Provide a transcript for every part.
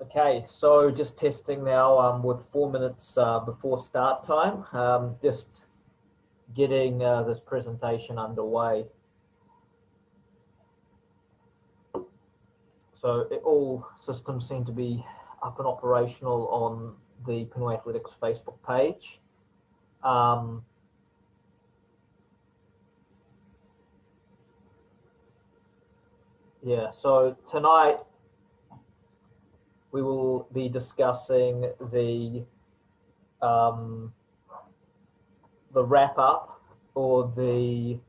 Okay, so just testing now with 4 minutes before start time, just getting this presentation underway. So all systems seem to be up and operational on the Pinoyathletics Facebook page. Yeah, so tonight we will be discussing the wrap up or the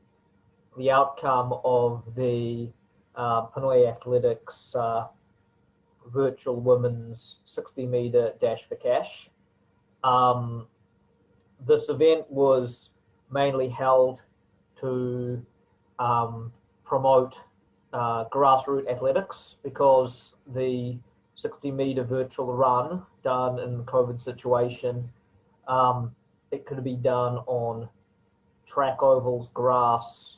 outcome of the Pinoyathletics virtual women's 60-meter dash for cash. This event was mainly held to promote grassroots athletics, because the 60-meter virtual run done in the COVID situation, it could be done on track ovals, grass,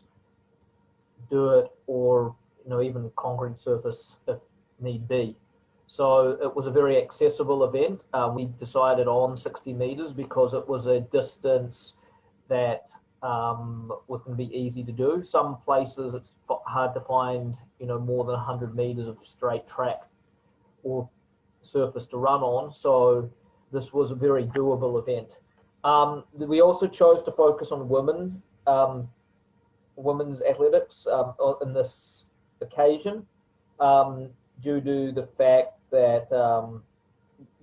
dirt, or even concrete surface if need be. So it was a very accessible event. We decided on 60 meters because it was a distance that was going to be easy to do. Some places it's hard to find more than 100 meters of straight track or surface to run on, so this was a very doable event. We also chose to focus on women's athletics in this occasion, due to the fact that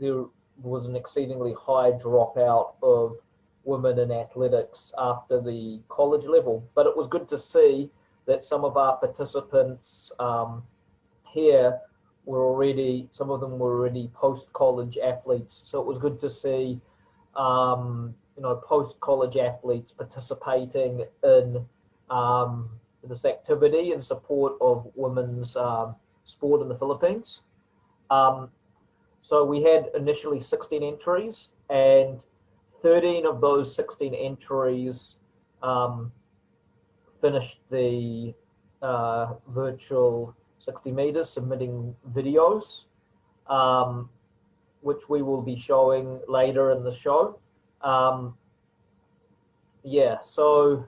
there was an exceedingly high dropout of women in athletics after the college level. But it was good to see that some of our participants here were already, some of them were already post-college athletes. So it was good to see, post-college athletes participating in this activity in support of women's sport in the Philippines. So we had initially 16 entries, and 13 of those 16 entries finished the virtual 60 meters, submitting videos, which we will be showing later in the show. Yeah, so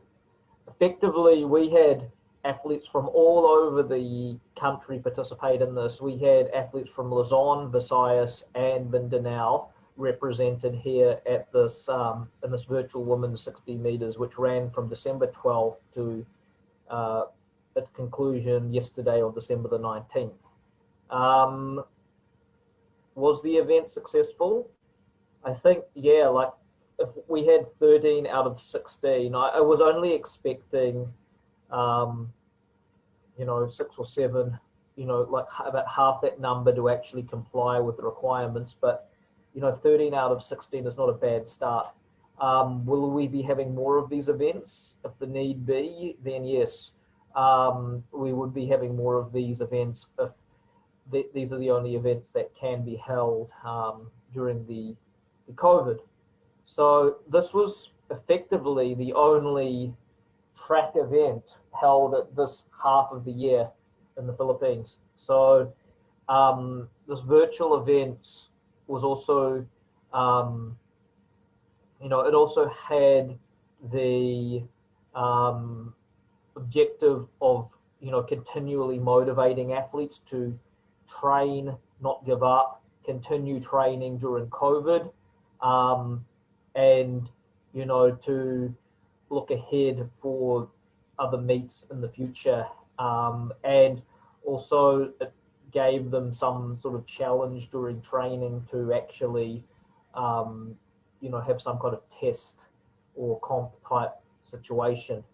effectively we had athletes from all over the country participate in this. We had athletes from Luzon, Visayas, and Mindanao represented here at this in this virtual women's 60 meters, which ran from December 12th to its conclusion yesterday on December the 19th. Was the event successful? I think, yeah, like if we had 13 out of 16, I was only expecting 6 or 7, like about half that number to actually comply with the requirements. But 13 out of 16 is not a bad start. Will we be having more of these events? If the need be, then yes, we would be having more of these events if these are the only events that can be held during the COVID. So this was effectively the only track event held at this half of the year in the Philippines. So this virtual event was also, it also had the objective of, continually motivating athletes to train, not give up, continue training during COVID, and, to look ahead for other meets in the future. And also it gave them some sort of challenge during training to actually, have some kind of test or comp type situation.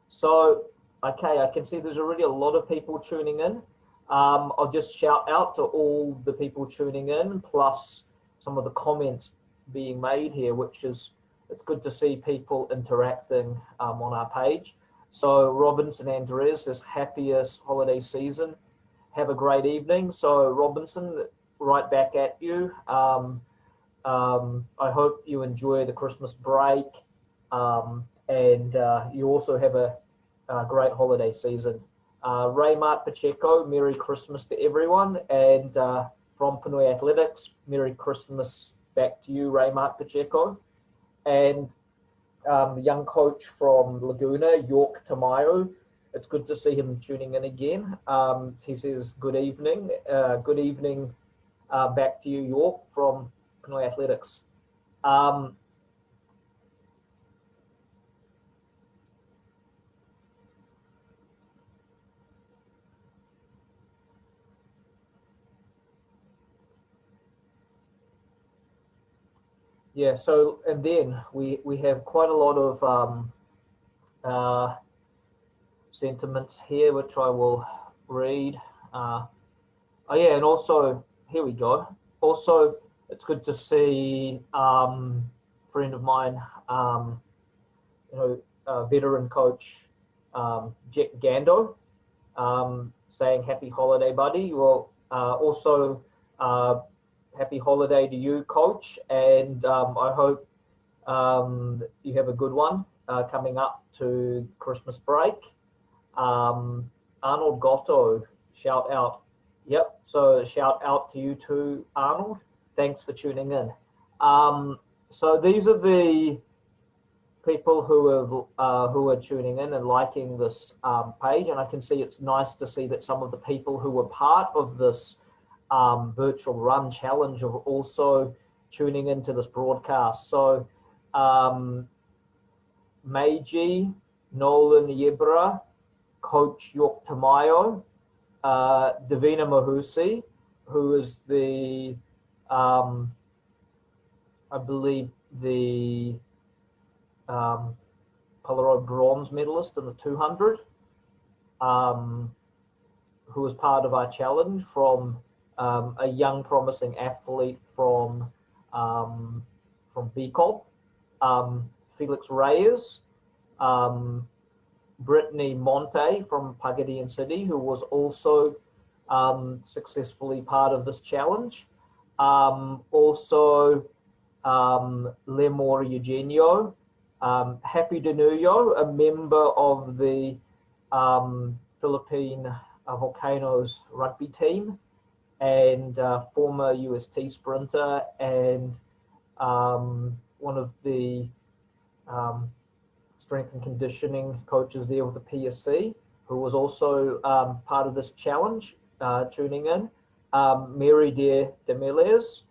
So, okay, I can see there's already a lot of people tuning in. I'll just shout out to all the people tuning in, plus some of the comments being made here, which is, it's good to see people interacting on our page. So Robinson Andres says, happiest holiday season. Have a great evening. So Robinson, right back at you. I hope you enjoy the Christmas break, and you also have a great holiday season. Raymart Pacheco, Merry Christmas to everyone, and from Pinoy Athletics, Merry Christmas back to you, Raymark Pacheco. And the young coach from Laguna, York Tamayo, it's good to see him tuning in again. He says, good evening. Good evening back to you, York, from Pinoy Athletics. Yeah, so, and then we have quite a lot of sentiments here, which I will read. Oh yeah, and also, here we go. Also, it's good to see friend of mine, veteran coach Jack Gando, saying happy holiday, buddy. Well, also happy holiday to you, coach, and I hope you have a good one coming up to Christmas break. Arnold Gotto, shout out. Yep, so shout out to you too, Arnold. Thanks for tuning in. So these are the people who are tuning in and liking this page, and I can see it's nice to see that some of the people who were part of this virtual run challenge are also tuning into this broadcast. So Meiji, Nolan Yebra, Coach York Tamayo, Davina Mahusi, who is the, I believe, the Polaroid bronze medalist in the 200, who was part of our challenge, from a young promising athlete from Bicol, Felix Reyes, Brittany Monte from Pagadian City, who was also successfully part of this challenge. Also, Lemor Eugenio, Happy Denuyo, a member of the Philippine Volcanoes rugby team, and former UST sprinter, and one of the strength and conditioning coaches there with the PSC, who was also part of this challenge, tuning in. Mary de Miles,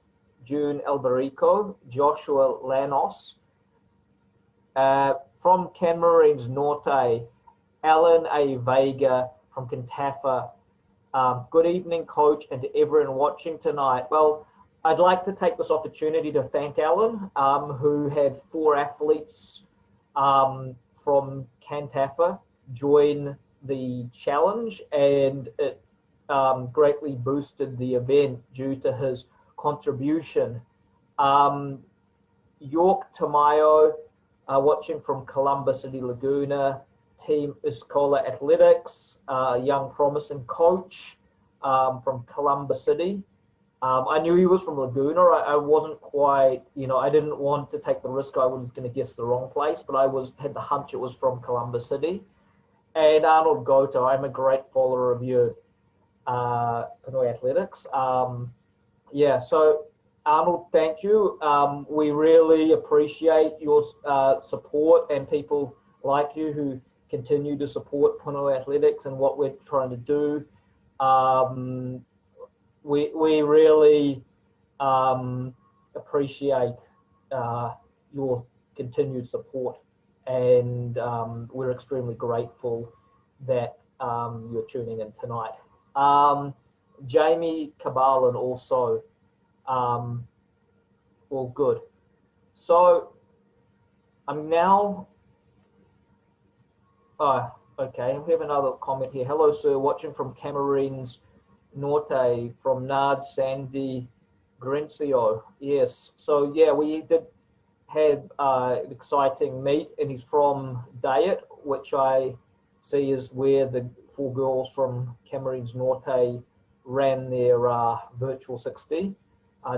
June Alberico, Joshua Lanos, from Camarines Norte, Alan A. Vega from Kintafa. Good evening, coach, and to everyone watching tonight. Well, I'd like to take this opportunity to thank Alan, who had 4 athletes from Kintafa join the challenge, and it greatly boosted the event due to his contribution. York Tamayo, watching from Columbus City Laguna, Team Escola Athletics, young promising coach from Columbus City. I knew he was from Laguna. I wasn't quite, I didn't want to take the risk. I was going to guess the wrong place, but I had the hunch it was from Columbus City. And Arnold Goto, I'm a great follower of you, Pinoy Athletics. Yeah, so Arnold, thank you. We really appreciate your support, and people like you who continue to support Pinoy Athletics and what we're trying to do. We really appreciate your continued support, and we're extremely grateful that you're tuning in tonight. Jamie Cabalan also, all good. So I'm now, okay, we have another comment here. Hello, sir, watching from Camarines Norte, from Nard Sandy Grencio. Yes, so yeah, we did have an exciting meet, and he's from Dayet, which I see is where the 4 girls from Camarines Norte ran their virtual 60.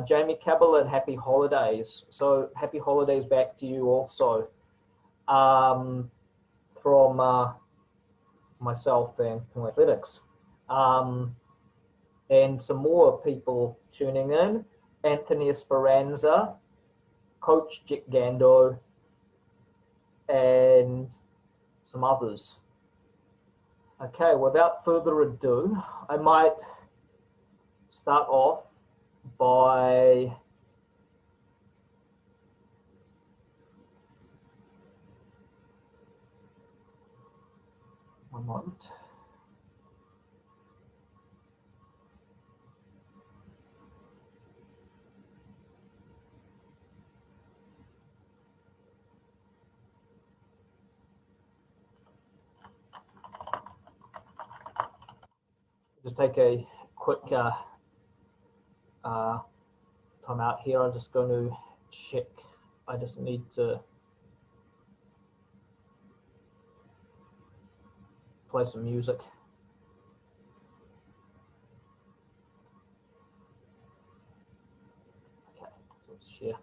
Jamie Cabalan, happy holidays. So happy holidays back to you also, from myself and Pinoyathletics. And some more people tuning in, Anthony Esperanza, Coach Jack Gando, and some others. Okay, without further ado, I might start off by one moment. Just take a quick time out here. I'm just going to check. I just need to play some music. Okay, so let's share.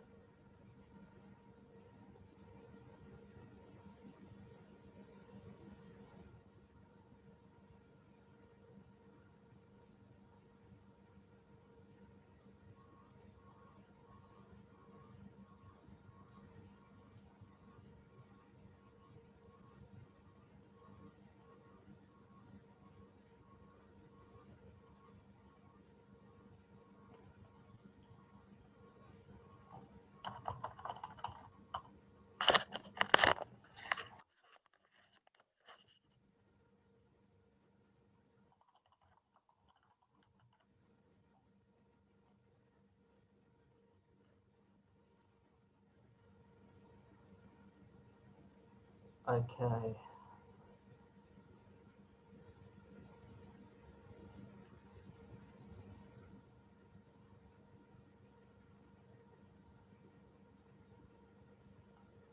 Okay.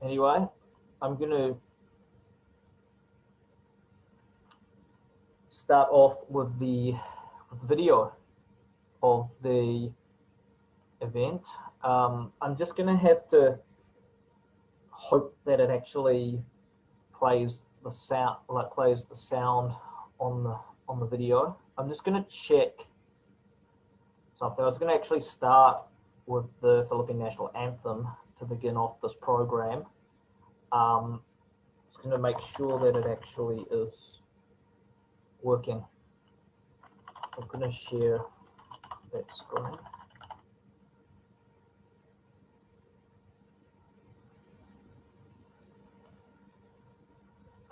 Anyway, I'm going to start off with the video of the event. I'm just going to have to hope that it actually plays the sound, on the video. I'm just going to check something. I was going to actually start with the Philippine national anthem to begin off this program. Just going to make sure that it actually is working. I'm going to share that screen.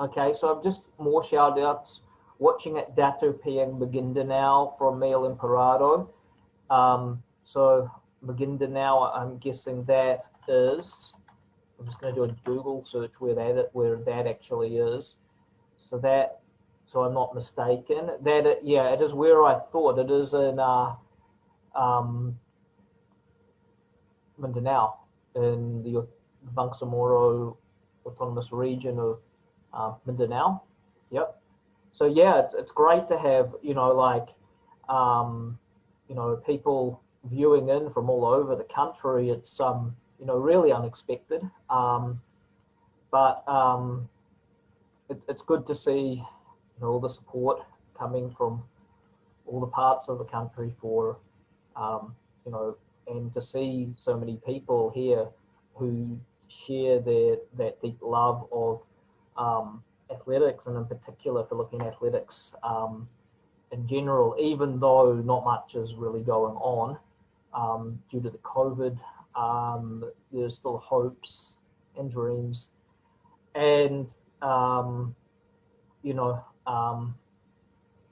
Okay, so I've just more shout outs. Watching at Datu Piang Maguindanao from Mel Imperado. So Maguindanao, I'm guessing that is, I'm just going to do a Google search where that actually is. So I'm not mistaken. Yeah, it is where I thought. It is in Mindanao, in the Bangsamoro Autonomous Region of Mindanao. Yep. So yeah, it's great to have, people viewing in from all over the country. It's really unexpected, but it's good to see all the support coming from all the parts of the country for and to see so many people here who share that deep love of athletics, and in particular Philippine athletics in general, even though not much is really going on due to the COVID. There's still hopes and dreams, and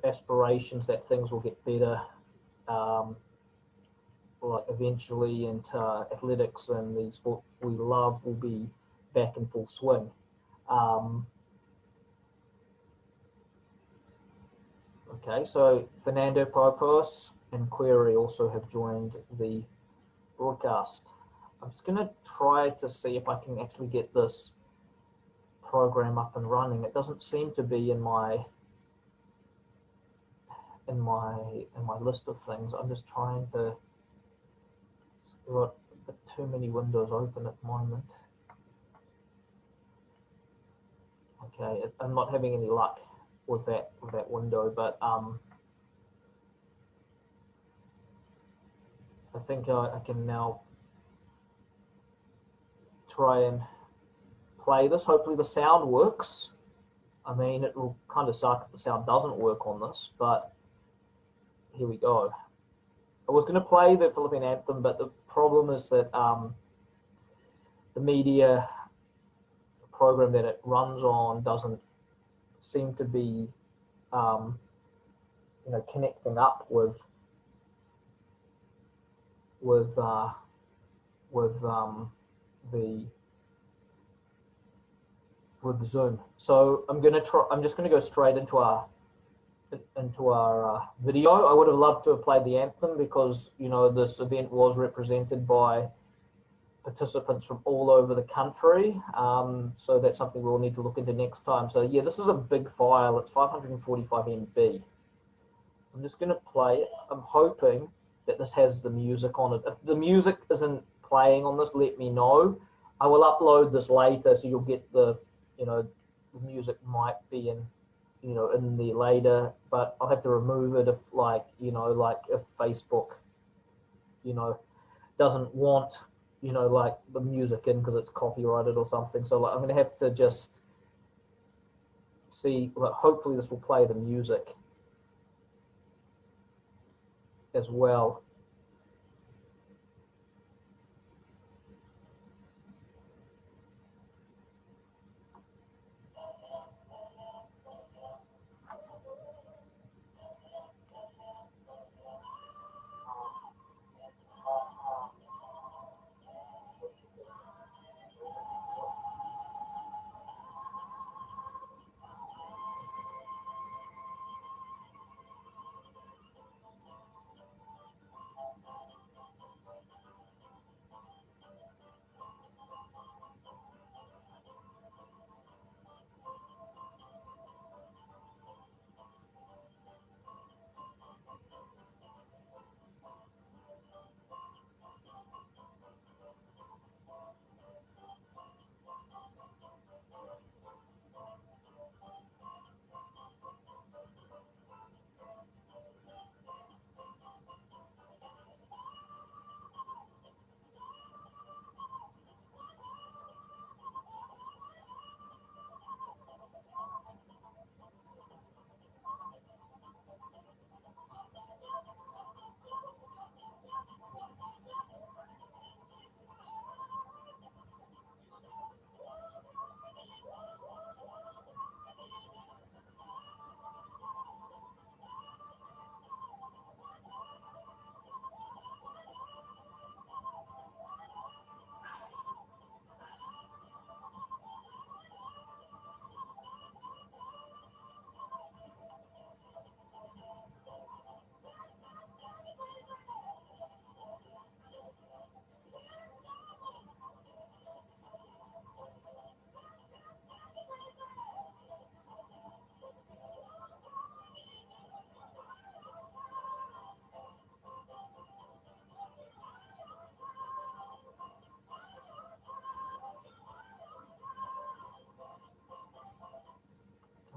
aspirations that things will get better, like eventually, and athletics and the sport we love will be back in full swing. Okay, so Fernando Popos and Query also have joined the broadcast. I'm just going to try to see if I can actually get this program up and running. It doesn't seem to be in my list of things. I'm just trying to. I've got too many windows open at the moment. Okay, I'm not having any luck with that window, but I think I can now try and play this. Hopefully the sound works. I mean, it will kind of suck if the sound doesn't work on this, but here we go. I was going to play the Philippine anthem, but the problem is that the media program that it runs on doesn't seem to be, connecting up with Zoom. So I'm just gonna go straight into our video. I would have loved to have played the anthem because this event was represented by participants from all over the country. So that's something we'll need to look into next time. So yeah, this is a big file. It's 545 MB. I'm just going to play it. I'm hoping that this has the music on it. If the music isn't playing on this, let me know. I will upload this later, so you'll get the music might be in there later, but I'll have to remove it if if Facebook doesn't want the music in because it's copyrighted or something. So I'm going to have to just see. Hopefully this will play the music as well.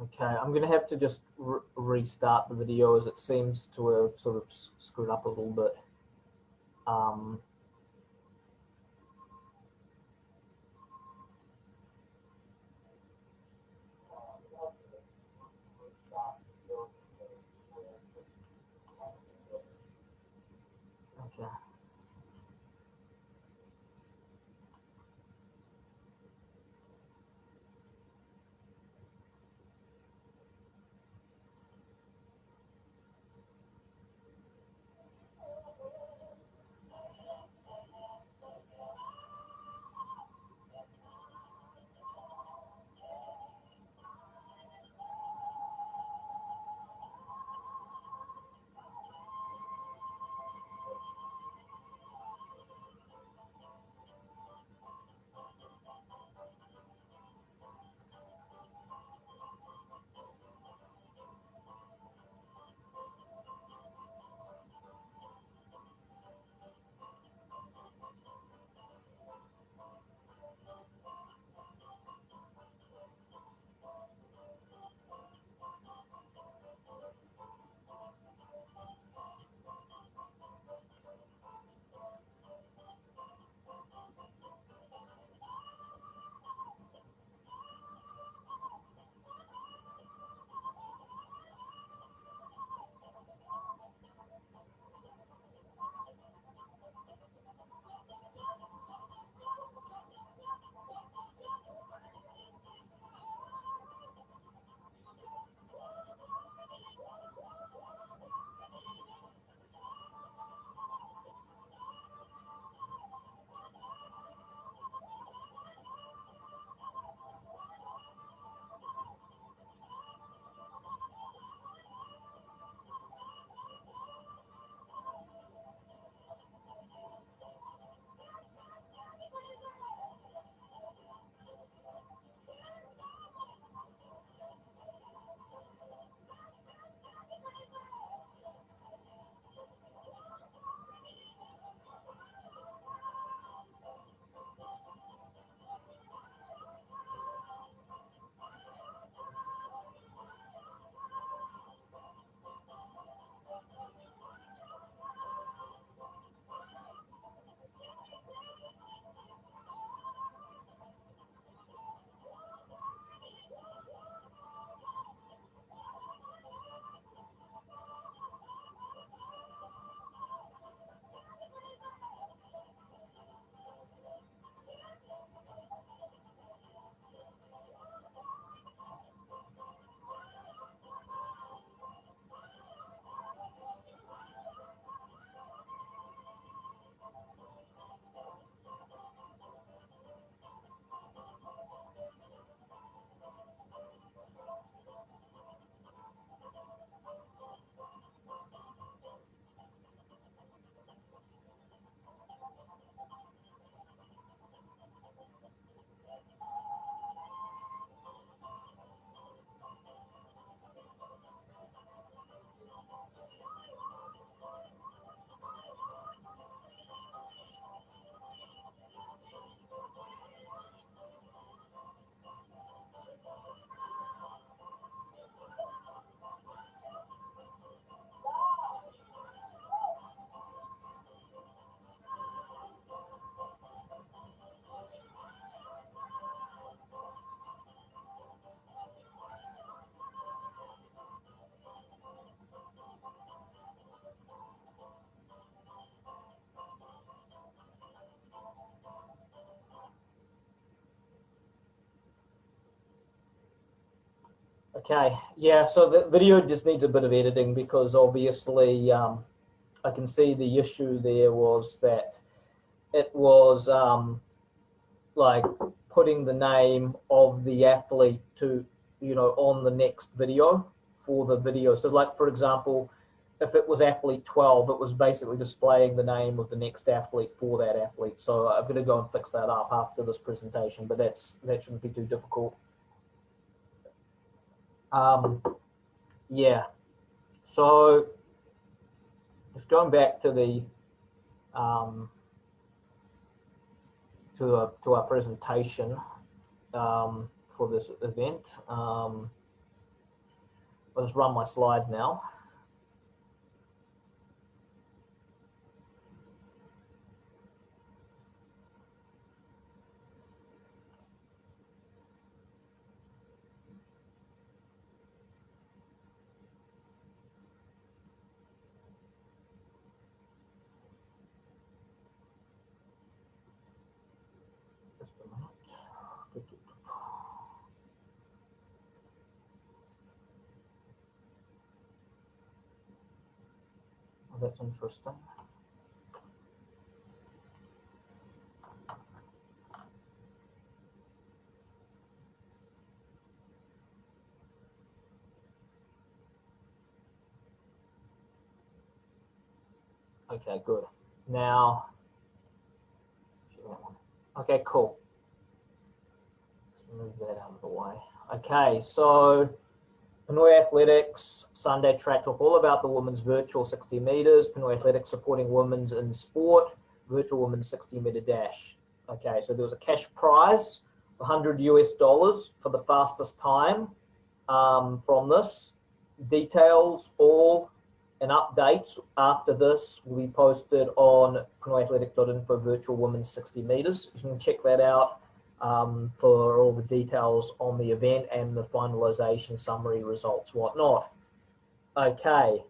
Okay, I'm going to have to just restart the video as it seems to have sort of screwed up a little bit. Okay. Okay, yeah, so the video just needs a bit of editing because obviously I can see the issue there was that it was like putting the name of the athlete to, on the next video for the video. So like, for example, if it was athlete 12, it was basically displaying the name of the next athlete for that athlete. So I'm going to go and fix that up after this presentation, but that shouldn't be too difficult. Yeah, so just going back to the to our presentation for this event. I'll just run my slide now. Just a minute. Oh, that's interesting. Okay, good. Now, okay, cool. Let's move that out of the way. Okay, so Pinoyathletics Sunday Track Talk, all about the women's virtual 60 meters. Pinoyathletics supporting women's in sport, virtual women's 60-meter dash. Okay, so there was a cash prize, $100 for the fastest time from this. Details all and updates after this will be posted on pinoyathletics.info virtual women's 60 meters. You can check that out for all the details on the event and the finalization, summary, results, whatnot. Okay.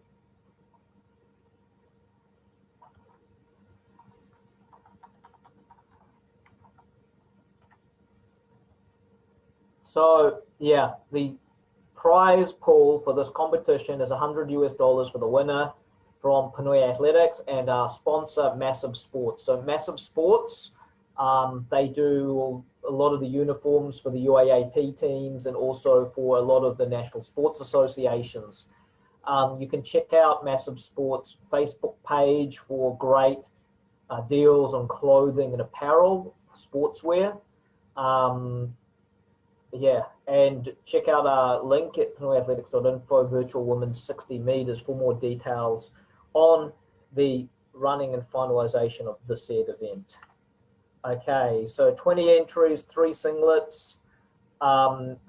So yeah, the prize pool for this competition is $100 for the winner from Pinoyathletics and our sponsor Masiv Sports. So Masiv Sports, they do a lot of the uniforms for the UAAP teams and also for a lot of the national sports associations. You can check out Masiv Sports Facebook page for great deals on clothing and apparel, sportswear. Yeah, and check out our link at pinoyathletics.info virtual women's 60 meters for more details on the running and finalization of the said event. Okay, so 20 entries, 3 singlets,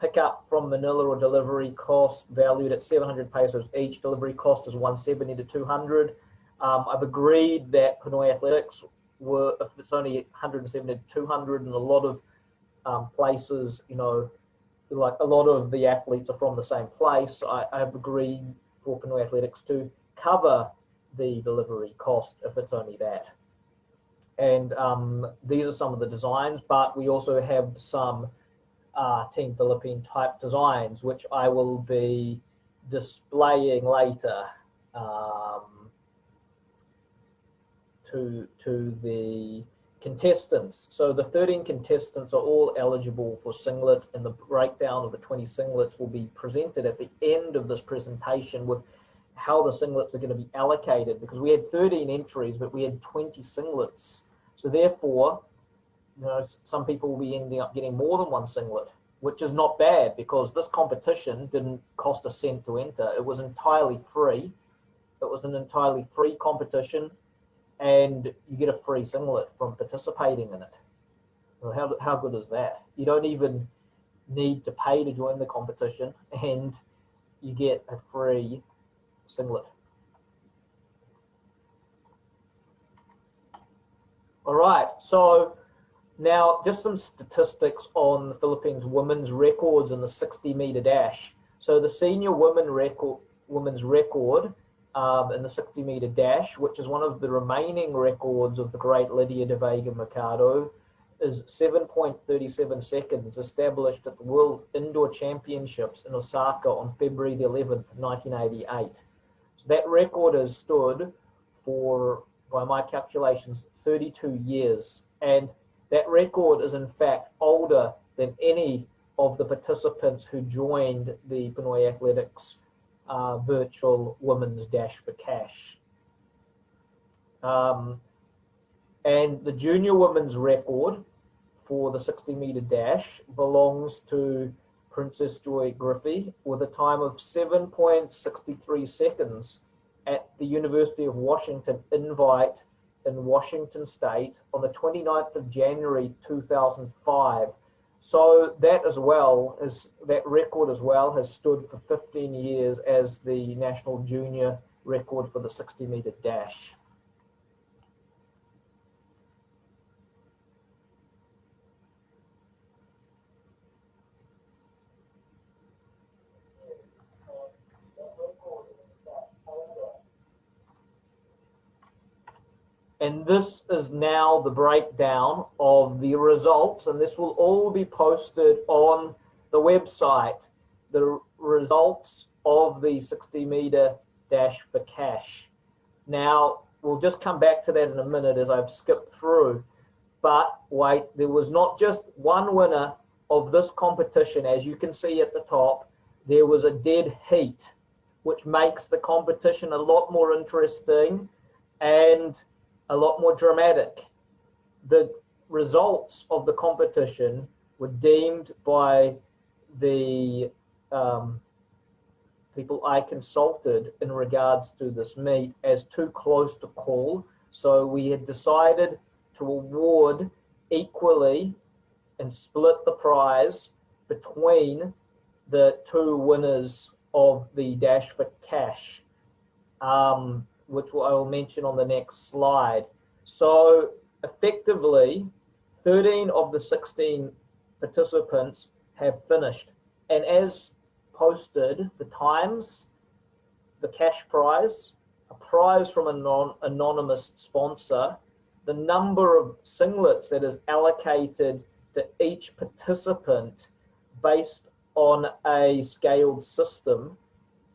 pick up from Manila or delivery cost valued at 700 pesos each. Delivery cost is 170 to 200. I've agreed that Pinoyathletics were, if it's only 170 to 200, and a lot of places, like a lot of the athletes are from the same place, I've agreed for Pinoyathletics to cover the delivery cost if it's only that. And these are some of the designs, but we also have some Team Philippine type designs, which I will be displaying later to the contestants. So the 13 contestants are all eligible for singlets, and the breakdown of the 20 singlets will be presented at the end of this presentation with how the singlets are going to be allocated, because we had 13 entries, but we had 20 singlets. So therefore, some people will be ending up getting more than one singlet, which is not bad because this competition didn't cost a cent to enter. It was entirely free. It was an entirely free competition, and you get a free singlet from participating in it. Well, how good is that? You don't even need to pay to join the competition, and you get a free singlet. All right, so now just some statistics on the Philippines women's records in the 60-meter dash. So the senior women's record in the 60-meter dash, which is one of the remaining records of the great Lydia de Vega Mercado, is 7.37 seconds, established at the World Indoor Championships in Osaka on February the 11th, 1988. So that record has stood for, by my calculations, 32 years. And that record is in fact older than any of the participants who joined the Pinoyathletics virtual women's Dash for Cash. And the junior women's record for the 60-meter dash belongs to Princess Joy Griffey with a time of 7.63 seconds at the University of Washington Invite in Washington State on the 29th of January 2005. So that as well as that record as well has stood for 15 years as the national junior record for the 60-meter dash. And this is now the breakdown of the results, and this will all be posted on the website, the results of the 60-meter dash for cash. Now, we'll just come back to that in a minute as I've skipped through, but wait, there was not just one winner of this competition. As you can see at the top, there was a dead heat, which makes the competition a lot more interesting and a lot more dramatic. The results of the competition were deemed by the people I consulted in regards to this meet as too close to call. So we had decided to award equally and split the prize between the two winners of the Dash for Cash, which I will mention on the next slide. So effectively, 13 of the 16 participants have finished. And as posted, the times, the cash prize, a prize from an anonymous sponsor, the number of singlets that is allocated to each participant based on a scaled system,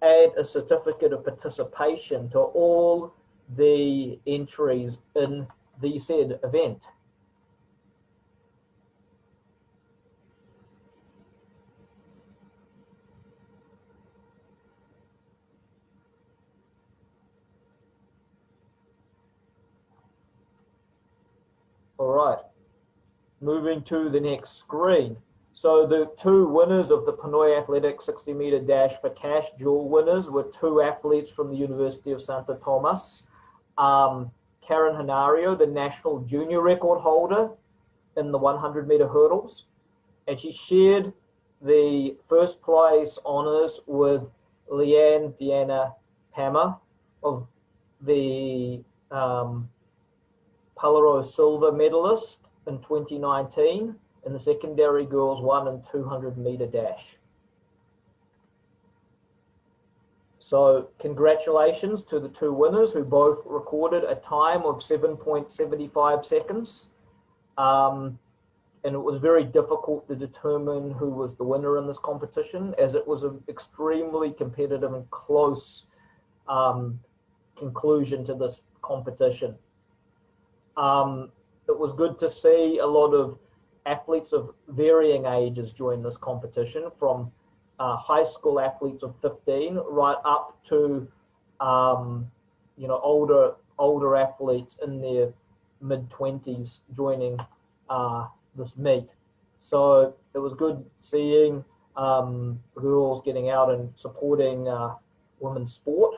and a certificate of participation to all the entries in the said event. All right, moving to the next screen. So the two winners of the Pinoyathletics 60-meter dash for cash dual winners were two athletes from the University of Santo Tomas. Karen Janario, the national junior record holder in the 100-meter hurdles, and she shared the first place honors with Lianne Pama of the Palaro silver medalist in 2019 in the secondary girls 1 and 200-meter dash. So congratulations to the two winners who both recorded a time of 7.75 seconds. And it was very difficult to determine who was the winner in this competition, as it was an extremely competitive and close conclusion to this competition. It was good to see a lot of athletes of varying ages join this competition, from high school athletes of 15 right up to older athletes in their mid-20s joining this meet. So it was good seeing girls getting out and supporting women's sport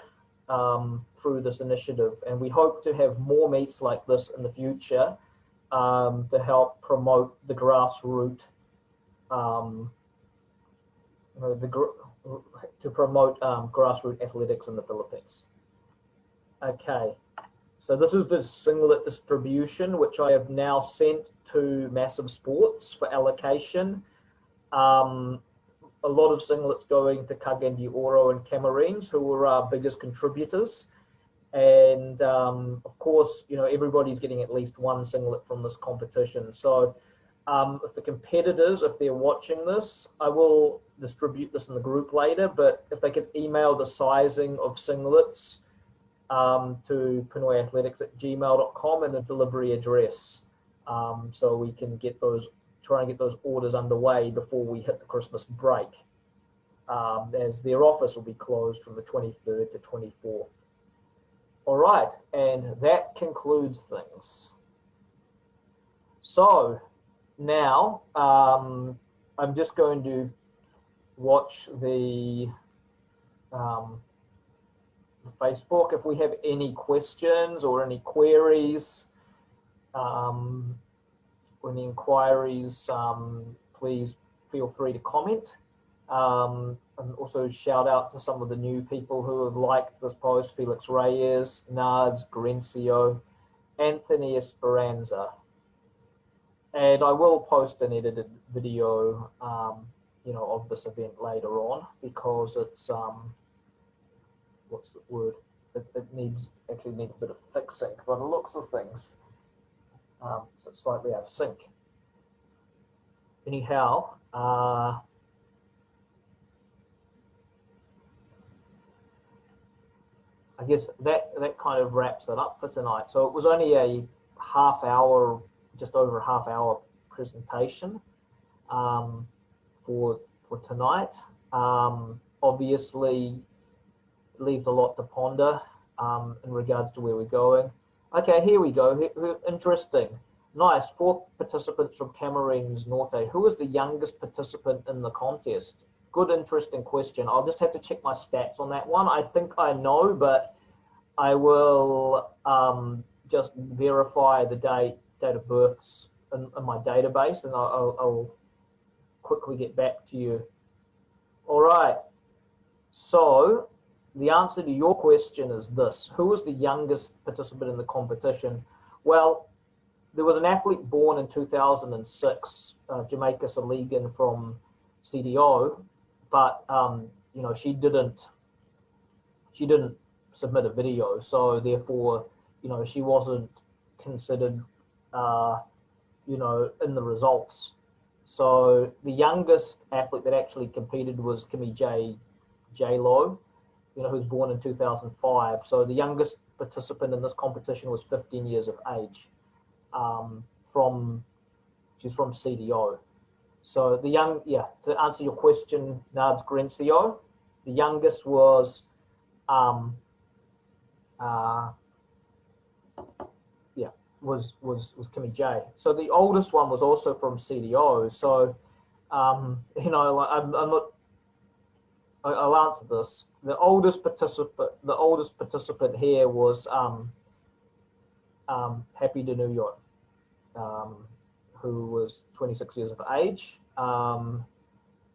through this initiative, and we hope to have more meets like this in the future to help promote the grassroots, grassroots athletics in the Philippines. Okay, so this is the Singlet Distribution, which I have now sent to Masiv Sports for allocation. A lot of singlets going to Cagayan de Oro and Camarines, who were our biggest contributors. And of course, you know, everybody's getting at least one singlet from this competition. So if the competitors, if they're watching this, I will distribute this in the group later, but if they could email the sizing of singlets to pinoyathletics@gmail.com and a delivery address, so we can get those, try and get those orders underway before we hit the Christmas break, as their office will be closed from the 23rd to 24th. All right, and that concludes things. So now I'm just going to watch the Facebook. If we have any questions or any queries, or any inquiries, please feel free to comment. And also shout out to some of the new people who have liked this post: Felix Reyes, Nards, Grencio, Anthony Esperanza. And I will post an edited video, you know, of this event later on, because it's, what's the word? It actually needs a bit of fixing by the looks of things. So it's slightly out of sync. Anyhow, I guess that kind of wraps it up for tonight. So it was only a half hour, just over a half hour presentation for tonight. Obviously, it leaves a lot to ponder in regards to where we're going. Okay, here we go. Interesting. Nice. 4 participants from Cameroon's Norte. Who is the youngest participant in the contest? Good, interesting question. I'll just have to check my stats on that one. I think I know, but I will just verify the date of births in my database, and I'll quickly get back to you. All right. So the answer to your question is this: who was the youngest participant in the competition? Well, there was an athlete born in 2006, Jamaica Saligan from CDO, but you know, she didn't submit a video, so therefore, you know, she wasn't considered, you know, in the results. So the youngest athlete that actually competed was Kimmy J-Lo, you know, who was born in 2005. So the youngest participant in this competition was 15 years of age. She's from CDO. So to answer your question, Nards Grencio, the youngest was was Kimmy J. So the oldest one was also from CDO. So you know, I'm not. I'll answer this. The oldest participant here was Happy de New York, who was 26 years of age,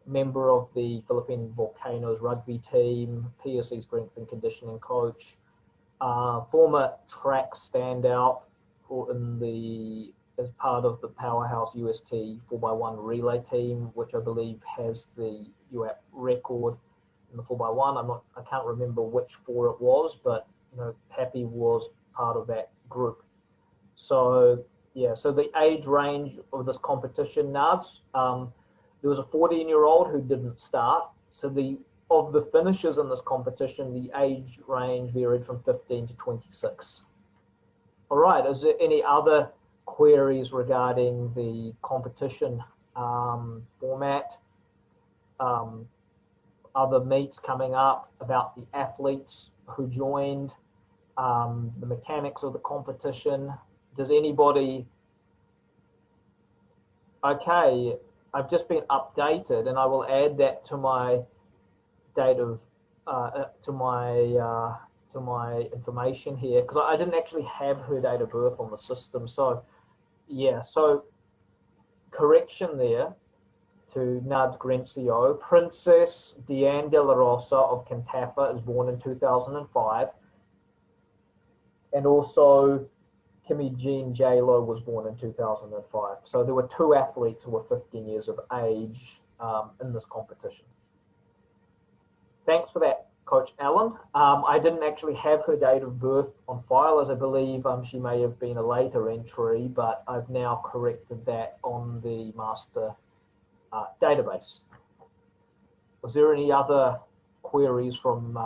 member of the Philippine Volcanoes rugby team, PSC strength and conditioning coach, former track standout as part of the powerhouse UST 4x1 relay team, which I believe has the UAP record in the 4x1. I can't remember which 4 it was, but you know, Happy was part of that group. So yeah, so the age range of this competition, Nards, there was a 14-year-old who didn't start. So of the finishers in this competition, the age range varied from 15 to 26. All right, is there any other queries regarding the competition format, other meets coming up, about the athletes who joined, the mechanics of the competition? Does anybody? Okay, I've just been updated, and I will add that to my date of to my information here, because I didn't actually have her date of birth on the system. So yeah, so correction there to Nards Grencio. Princess Deanne De La Rosa of Cantafa is born in 2005, and also Kimmy Jean J-Lo was born in 2005. So there were 2 athletes who were 15 years of age in this competition. Thanks for that Coach Ellen. I didn't actually have her date of birth on file, as I believe she may have been a later entry, but I've now corrected that on the master database. Was there any other queries from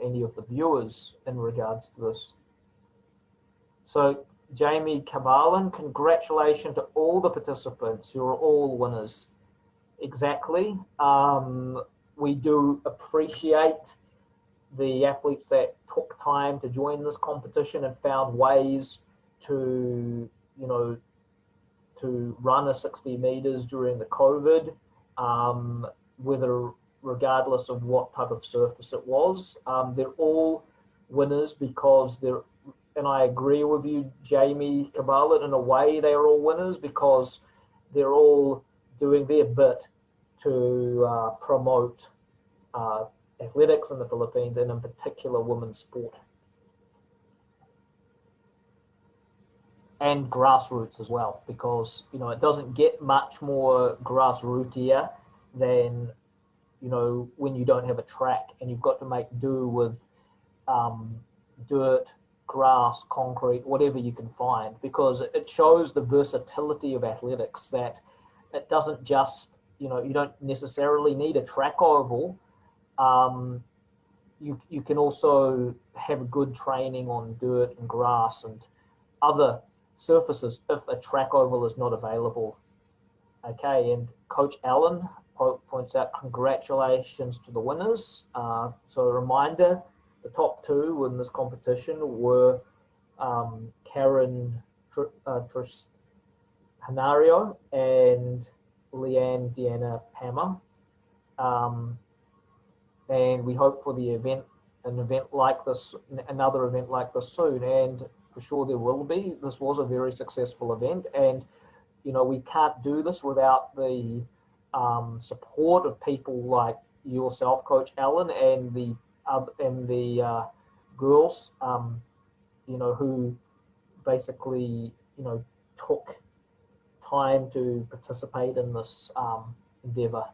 any of the viewers in regards to this? So Jamie Cabalan, congratulations to all the participants. You're all winners. Exactly. We do appreciate the athletes that took time to join this competition and found ways to, to run a 60 meters during the COVID, whether regardless of what type of surface it was. They're all winners because and I agree with you, Jamie Cabalan, in a way they are all winners because they're all doing their bit to promote athletics in the Philippines and in particular women's sport. And grassroots as well, because it doesn't get much more grassrootier than when you don't have a track and you've got to make do with dirt, grass, concrete, whatever you can find, because it shows the versatility of athletics, that it doesn't just you don't necessarily need a track oval. You can also have good training on dirt and grass and other surfaces if a track oval is not available. Okay, and Coach Allen points out congratulations to the winners. So a reminder, the top two in this competition were Karen Janario and Lianne Pama. And we hope for another event like this soon, and for sure there will be. This was a very successful event, and we can't do this without the support of people like yourself, Coach Allen, and the girls, who basically took time to participate in this endeavor.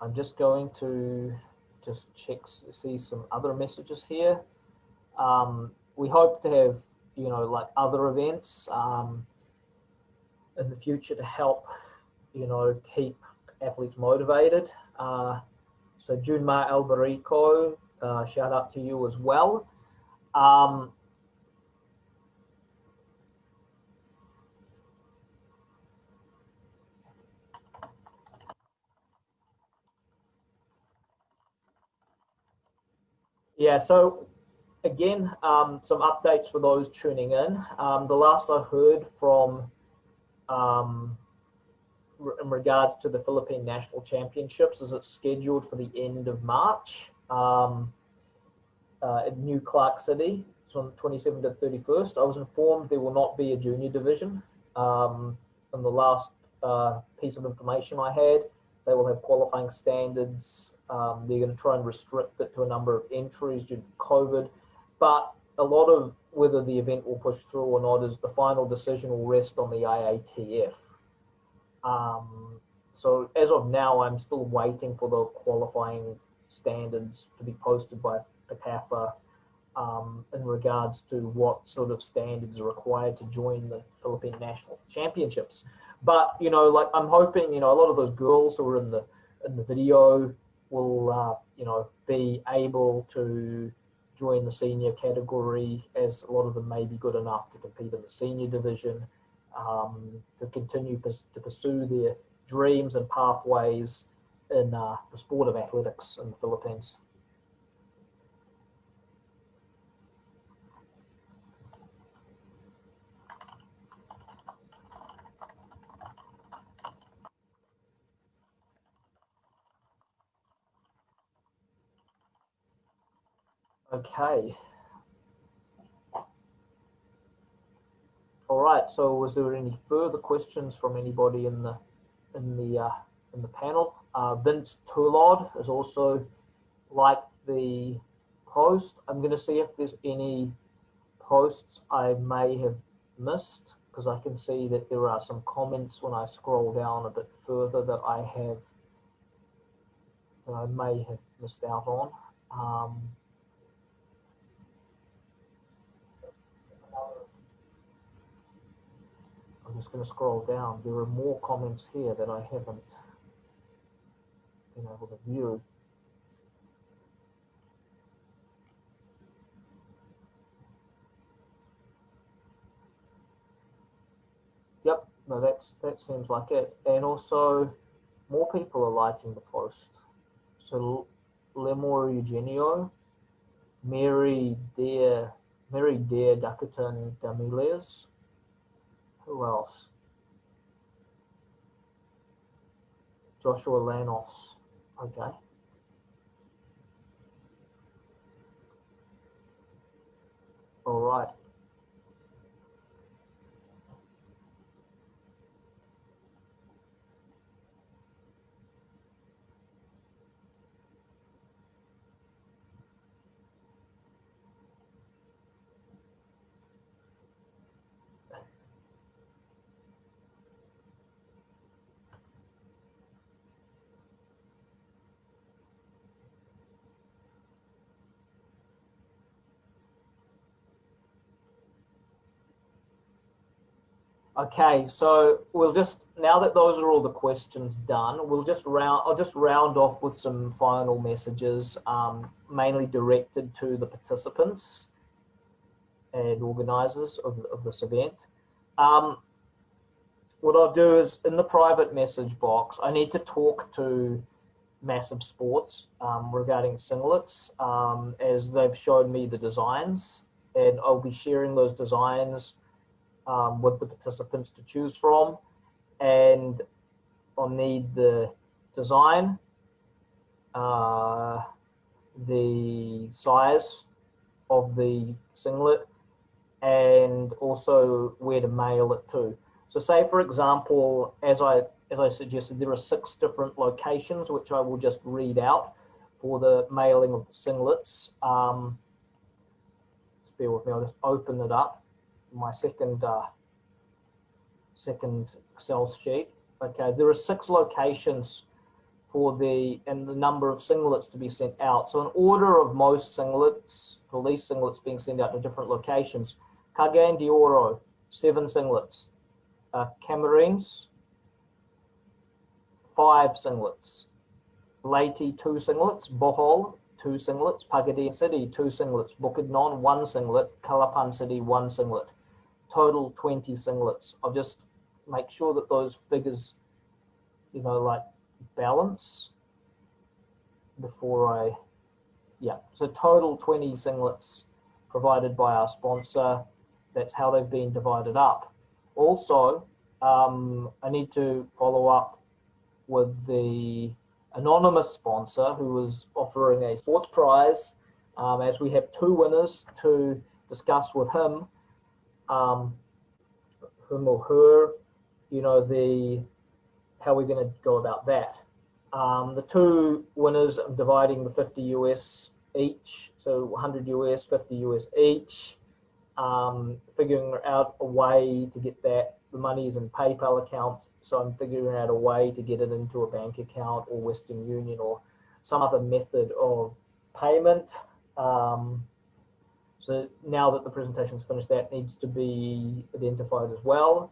I'm just going to see some other messages here. We hope to have, like other events in the future to help, keep athletes motivated. So Junmar Alberico, shout out to you as well. Yeah, so again, some updates for those tuning in. The last I heard from in regards to the Philippine National Championships is it's scheduled for the end of March in New Clark City. It's on 27th to 31st. I was informed there will not be a junior division. In the last piece of information I had, they will have qualifying standards. They're going to try and restrict it to a number of entries due to COVID. But a lot of whether the event will push through or not is the final decision will rest on the IATF. So as of now, I'm still waiting for the qualifying standards to be posted by PCAFA in regards to what sort of standards are required to join the Philippine National Championships. But like I'm hoping, a lot of those girls who are in the video will be able to join the senior category, as a lot of them may be good enough to compete in the senior division, to continue to pursue their dreams and pathways in the sport of athletics in the Philippines. Okay. All right. So, was there any further questions from anybody in the panel? Vince Toulard has also liked the post. I'm going to see if there's any posts I may have missed because I can see that there are some comments when I scroll down a bit further that I may have missed out on. I'm just going to scroll down. There are more comments here that I haven't been able to view. Yep, no, that seems like it. And also, more people are liking the post. So, Lemor Eugenio, Mary Dare Dakutan Damiles. Who else? Joshua Lanos. Okay. All right. Okay, so we'll just, now that those are all the questions done, I'll just round off with some final messages, mainly directed to the participants and organisers of this event. What I'll do is, in the private message box, I need to talk to Masiv Sports regarding singlets, as they've shown me the designs, and I'll be sharing those designs with the participants to choose from, and I'll need the design, the size of the singlet, and also where to mail it to. So say, for example, as I suggested, there are 6 different locations which I will just read out for the mailing of the singlets. Just bear with me, I'll just open it up. My second Excel sheet. Okay, there are 6 locations for the number of singlets to be sent out. So in order of most singlets, the least singlets being sent out to different locations: Cagayan de Oro, 7 singlets; Camarines, 5 singlets; Leyte, 2 singlets; Bohol, 2 singlets; Pagadian City, 2 singlets; Bukidnon, 1 singlet; Calapan City, 1 singlet. Total 20 singlets. I'll just make sure that those figures, like balance before so total 20 singlets provided by our sponsor. That's how they've been divided up. Also, I need to follow up with the anonymous sponsor who was offering a sports prize, as we have 2 winners to discuss with him, him or her, how we're going to go about that. The 2 winners, I'm dividing the 50 US each, so 100 US, 50 US each, figuring out a way to get that. The money is in PayPal account, so I'm figuring out a way to get it into a bank account or Western Union or some other method of payment. So now that the presentation's finished, that needs to be identified as well,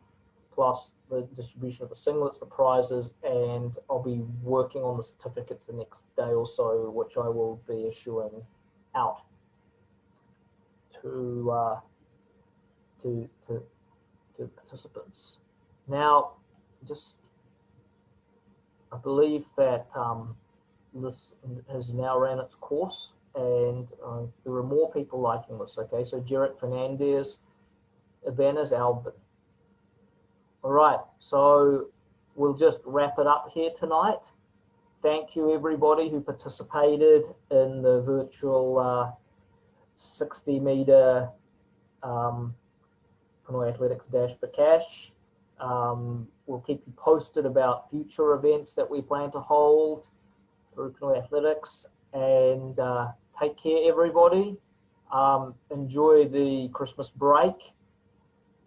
plus the distribution of the singlets, the prizes, and I'll be working on the certificates the next day or so, which I will be issuing out to participants. Now, I believe that this has now ran its course, and there are more people liking this. Okay, so Jarrett Fernandez, Ibanez Albert. All right, so we'll just wrap it up here tonight. Thank you everybody who participated in the virtual 60-meter Pinoyathletics Dash for Cash. We'll keep you posted about future events that we plan to hold through Pinoyathletics, and take care everybody. Enjoy the Christmas break,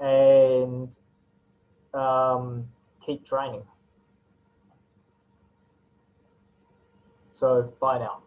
and keep training. So bye now.